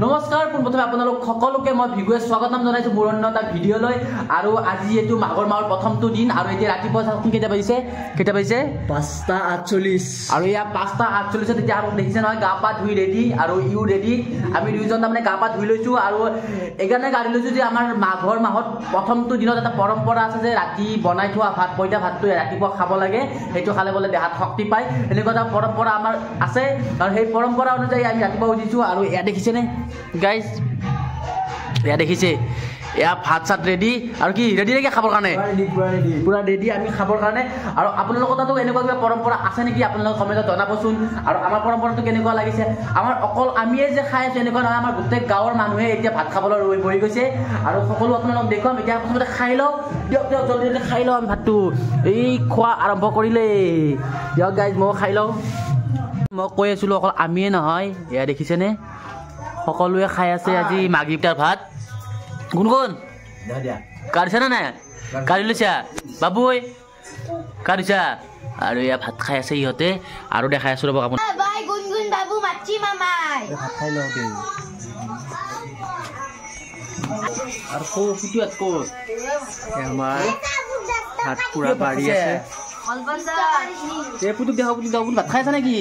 নমস্কাৰ প্ৰথমে আপোনালোক সকলোকে মই ভিডিঅ'ত স্বাগতম জনাইছো মোৰ অন্য এটা ভিডিঅ'লৈ আৰু আজি এটো মাঘৰ মাহৰ প্ৰথমটো দিন আৰু এতিয়া ৰাতিপুৱা চাওকচোন কেতিয়া বাজিছে 5:48 আৰু ইয়া 5:48 তেতিয়া আৰু দেখিছে নহয় গা পা ধুই ৰেডি আৰু ইউ ৰেডি আমি দুইজন তাৰমানে গা পা ধুই লৈছো আৰু এগানে গাড়ী লৈছো যে আমাৰ মাঘৰ মাহত প্ৰথমটো দিনত এটা পৰম্পৰা আছে যে ৰাতি বনাই থোৱা ভাত পইতা ভাতটো ৰাতিপুৱা খাব লাগে সেইটো খালে বলে দেহাত শক্তি পায় এনেকুৱা এটা পৰম্পৰা আমাৰ আছে আৰু সেই পৰম্পৰা অনুযায়ী আমি ৰাতিপুৱা উঠিছো আৰু এয়া দেখিছে নে গাইজ এয়া দেখিছে এয়া ভাত চাত ৰেডি আৰু কি ৰেডি নেকি খাবৰ কাৰণে পুৰা ৰেডি আমি খাবৰ কাৰণে আৰু আপোনালোকৰ তাতো এনেকুৱা কিবা পৰম্পৰা আছে নেকি আপোনালোকে কমেণ্টত জনাবচোন আৰু আমাৰ পৰম্পৰাটো কেনেকুৱা লাগিছে আমাৰ অকল আমিয়ে যে খাই আছো এনেকুৱা নহয় আমাৰ গোটেই গাঁৱৰ মানুহে এতিয়া ভাত খাবলৈ ৰৈ বহি গৈছে আৰু সকলো আপোনালোক দেখুৱাম এতিয়া প্ৰথমতে খাই লওঁ দিয়ক দিয়ক জলদি জলদি খাই লওঁ আমি ভাতটো এই খোৱা আৰম্ভ কৰিলে দিয়ক গাইজ মই খাই লওঁ মই কৈ আছিলোঁ অকল আমিয়ে নহয় এয়া দেখিছেনে সকলোৱে খাই আছে আজি মাঘিটাৰ ভাত কোন কোন কাঢ়িছা নে নাই কাঢ়ি লৈছা বাবু ঐ কাঢ়িছা আৰু এয়া ভাত খাই আছে ইহঁতে আৰু দেখাই আছো ৰ'ব আপুনি ভাত খাই লওঁ দেই আৰু ক'ত আমাৰ ভাত পুৰা বাঢ়ি আছে পুতুক দেখা পুতুক আপুনি ভাত খাই আছে নেকি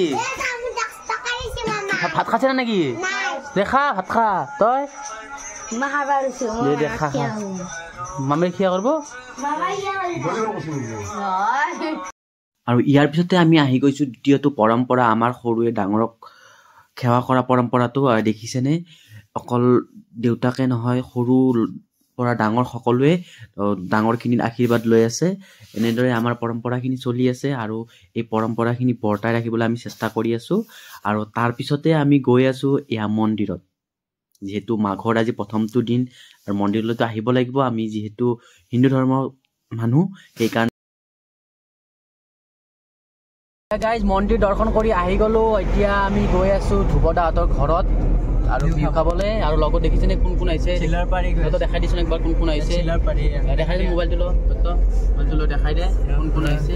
ভাত খাইছে নেকি দেখা ভাত খা তই মামে খিয়া কৰিব আৰু ইয়াৰ পিছতে আমি আহি গৈছো দ্বিতীয়টো পৰম্পৰা আমাৰ সৰুৱে ডাঙৰক সেৱা কৰা পৰম্পৰাটো দেখিছেনে অকল দেউতাকে নহয় সৰু পৰা ডাঙৰ সকলোৱে ডাঙৰখিনিৰ আশীৰ্বাদ লৈ আছে এনেদৰে আমাৰ পৰম্পৰাখিনি চলি আছে আৰু এই পৰম্পৰাখিনি বৰ্তাই ৰাখিবলৈ আমি চেষ্টা কৰি আছো আৰু তাৰ পিছতে আমি গৈ আছো এয়া মন্দিৰত যিহেতু মাঘৰ আজি প্ৰথমটো দিন আৰু মন্দিৰলৈতো আহিব লাগিব আমি যিহেতু হিন্দু ধৰ্মৰ মানুহ সেইকাৰণে গাইজ মন্দিৰ দৰ্শন কৰি আহি গলো এতিয়া আমি গৈ আছো ধ্ৰুৱদাহঁতৰ ঘৰত আৰু বিহু খাবলৈ আৰু লগত দেখিছেনে কোন কোন আহিছে দেখাই দিছোন একবাৰ কোন কোন আহিছে দেখাই দে মোবাইলটো লৈ দেখাই দে কোন কোন আহিছে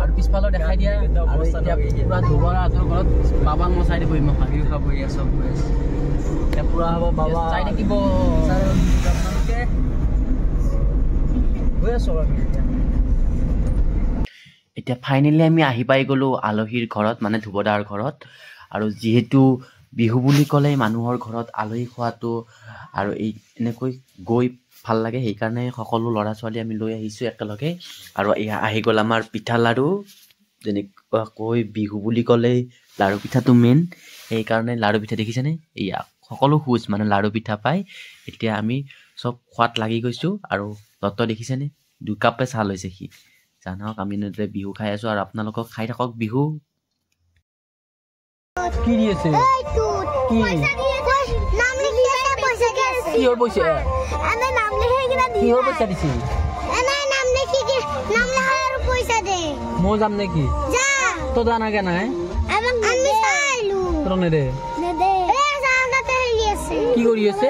আৰু পিছফালেও দেখাই দিয়া আৰু এতিয়া পুৰা ধ্ৰুৱদাহঁতৰ ঘৰত বাবা মই চাই দিব মই বিহু খাব আছো পুৰা হ'ব বাবা চাই থাকিব এতিয়া ফাইনেলি আমি আহি পাই গলো আলহীৰ ঘৰত মানে ধ্ৰুৱদাৰ ঘৰত আৰু যিহেতু বিহু বুলি ক'লে মানুহৰ ঘৰত আলহী খোৱাটো আৰু এই এনেকৈ গৈ ভাল লাগে সেইকাৰণে সকলো ল'ৰা ছোৱালী আমি লৈ আহিছোঁ একেলগে আৰু এয়া আহি গ'ল আমাৰ পিঠা লাড়ু যেনেকুৱাকৈ বিহু বুলি ক'লে লাড়ু পিঠাটো মেইন সেইকাৰণে লাড়ু পিঠা দেখিছেনে এয়া সকলো খোজ মানে লাড়ু পিঠা পায় এতিয়া আমি চব খোৱাত লাগি গৈছোঁ আৰু দত্ত দেখিছেনে 2 কাপে চাহ লৈছে সি জানক আমি এনেদৰে বিহু খাই আছোঁ আৰু আপোনালোকক খাই থাকক বিহু কি দি আছে কি নাম লিখি আছে পইচা কি আছে কি পইচা এনে নাম লিখি কিনা দি কি পইচা দিছি এনে নাম লিখি কি নাম লিখা আৰু পইচা দে মো যাম নেকি যা তো জানা কে নাই আমি চাইলু তনে দে দে এ জানাতে হেৰি আছে কি কৰি আছে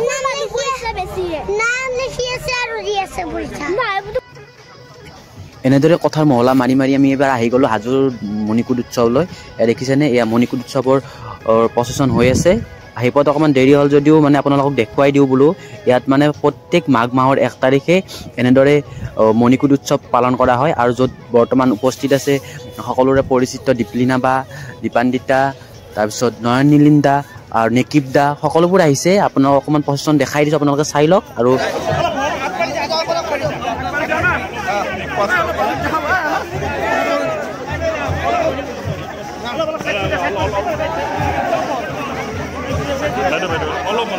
নাম লিখি আছে বেছি নাম লিখি আছে আৰু দি আছে পইচা এনেদৰে কথাৰ মহলা মাৰি মাৰি আমি এবাৰ আহি গ'লো হাজোৰ মণিকুট উৎসৱলৈ দেখিছেনে এয়া মণিকুট উৎসৱৰ প্ৰচেছন হৈ আছে আহি পোৱাত অকণমান দেৰি হ'ল যদিও মানে আপোনালোকক দেখুৱাই দিওঁ বোলো ইয়াত মানে প্ৰত্যেক মাঘ মাহৰ 1 তাৰিখে এনেদৰে মণিকুট উৎসৱ পালন কৰা হয় আৰু য'ত বৰ্তমান উপস্থিত আছে সকলোৰে পৰিচিত দীপলিনা বা দীপান্বিতা তাৰপিছত নয়ন নীলিন্দা আৰু নেকিব দা সকলোবোৰ আহিছে আপোনালোকক অকণমান প্ৰচেছন দেখাই দিছোঁ আপোনালোকে চাই লওক আৰু অলপ